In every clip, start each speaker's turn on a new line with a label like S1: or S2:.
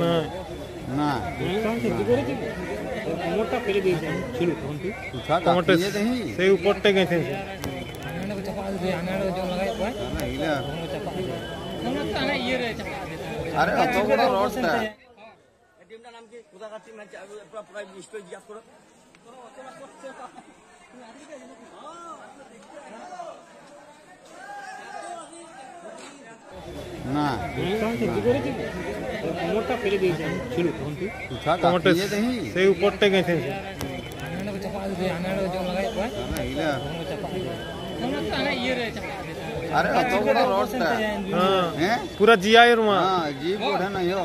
S1: না
S2: না
S1: সেই উপরটা গেছে
S2: আরে অত বড় রডটা না
S1: সেই উপরটা গেছে
S2: আরে অত বড় রডটা
S1: হ্যাঁ পুরা জিআইয়ের মা
S2: হ্যাঁ জিপ ওঠে না ইয়ো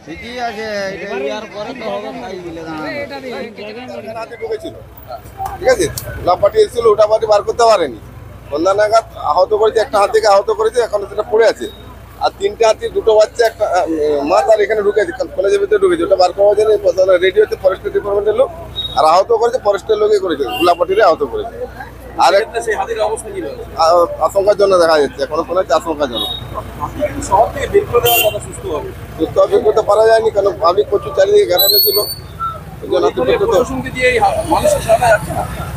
S2: ঠিকই আছে এটা ইয়ার পরে তো হবে তাই বলে
S3: ঠিক আছে লাপাটি এসেছিল ওটা পাটি বার করতে পারেনি সন্ধ্যা নাগাদ আহত করেছে একটা হাতিকে আহত করেছে এখন সেটা পড়ে আছে আর তিনটে হাতি দুটো বাচ্চা একটা মা তার এখানে ঢুকেছে কলেজের ভিতরে ঢুকেছে ওটা বার করার জন্য রেডি হচ্ছে ফরেস্টের ডিপার্টমেন্টের লোক আর আহত করেছে ফরেস্টের লোকই করেছে গোলাপাটিরে আহত করেছে আর একটা সেই হাতির অবস্থা কি আশঙ্কাজনক দেখা যাচ্ছে এখনো কোনো আশঙ্কাজনক শহর থেকে বের করে দেওয়ার কথা সুস্থ বের করতে পারা যায়নি কারণ পাবলিক প্রচুর চারিদিকে ঘেরানো ছিল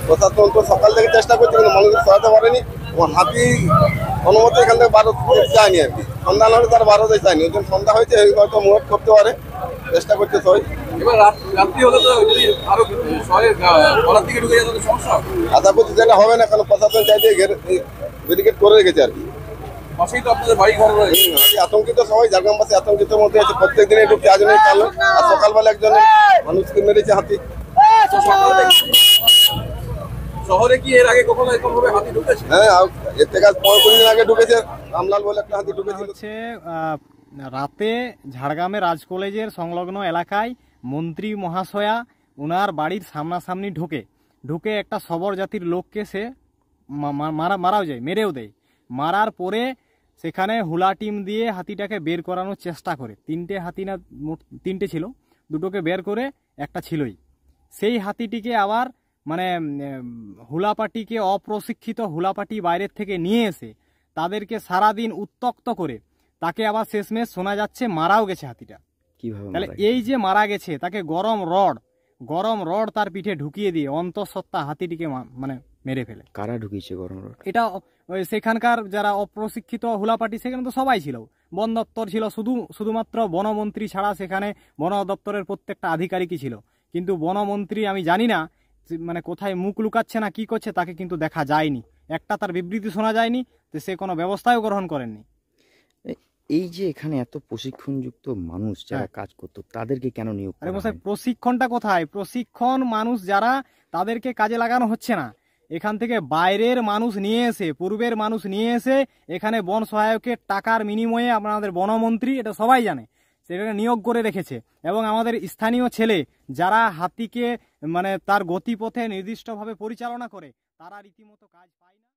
S3: প্রশাসন তো সকাল থেকে চেষ্টা করছে কিন্তু মানুষকে সহায়তা করেনি হাতি অনুমতি এখান থেকে ভারত চায়নি আর কি সন্ধ্যা হলে তার ভারতে চায়নি ওই জন্য সন্ধ্যা হয়েছে হয়তো মুভ করতে পারে চেষ্টা করছে সবাই আশা করছি যেটা হবে না কারণ প্রশাসন চাইছে ব্যারিকেড করে রেখেছে আর কি আতঙ্কিত সবাই ঝাড়গ্রামবাসী আতঙ্কিতের মধ্যে আছে প্রত্যেক দিন একটু পেঁয়াজ নেই কালো আর সকালবেলা একজন মানুষকে মেরেছে হাতি শহরে কি এর আগে কখনো এরকম ভাবে হাতি ঢুকেছে হ্যাঁ এর থেকে 15 দিন আগে ঢুকেছে রামলাল বলে একটা হাতি ঢুকেছিল
S4: রাতে ঝাড়গ্রামে রাজ কলেজের সংলগ্ন এলাকায় মন্ত্রী মহাশয়া ওনার বাড়ির সামনাসামনি ঢুকে একটা সবর জাতির লোককে সে মারাও যায় মেরেও দেয় মারার পরে সেখানে হুলা টিম দিয়ে হাতিটাকে বের করানোর চেষ্টা করে তিনটে হাতি না তিনটে ছিল দুটোকে বের করে একটা ছিলই সেই হাতিটিকে আবার মানে হুলাপাটিকে অপ্রশিক্ষিত হুলাপাটি বাইরের থেকে নিয়ে এসে তাদেরকে সারাদিন উত্তক্ত করে তাকে আবার শেষমেশ শোনা যাচ্ছে মারাও গেছে হাতিটা কিভাবে তাহলে এই যে মারা গেছে তাকে গরম রড তার পিঠে ঢুকিয়ে দিয়ে অন্তঃসত্ত্বা হাতিটিকে মানে মেরে ফেলে কারা ঢুকিয়েছে গরম রড এটা ওই সেখানকার যারা অপ্রশিক্ষিত হুলাপাটি সেখানে তো সবাই ছিল বন দপ্তর ছিল শুধুমাত্র বনমন্ত্রী ছাড়া সেখানে বন দপ্তরের প্রত্যেকটা আধিকারিকই ছিল কিন্তু বনমন্ত্রী আমি জানি না মানে কোথায় মুখ লুকাচ্ছে না কি করছে তাকে কিন্তু দেখা যায়নি একটা তার বিবৃতি শোনা যায়নি যে সে কোনো ব্যবস্থাও গ্রহণ করেননি
S5: এই যে এখানে এত প্রশিক্ষণযুক্ত মানুষ যারা কাজ করতো তাদেরকে কেন নিয়োগ করা হয়?
S4: প্রশিক্ষণটা কোথায় প্রশিক্ষণ মানুষ যারা তাদেরকে কাজে লাগানো হচ্ছে না এখান থেকে বাইরের মানুষ নিয়ে এসে পূর্বের মানুষ নিয়ে এসে এখানে বন সহায়কের টাকার বিনিময়ে আমাদের বনমন্ত্রী এটা সবাই জানে সেখানে নিয়োগ করে রেখেছে এবং আমাদের স্থানীয় ছেলে যারা হাতিকে মানে তার গতিপথে নির্দিষ্টভাবে পরিচালনা করে তারা রীতিমতো কাজ পায় না।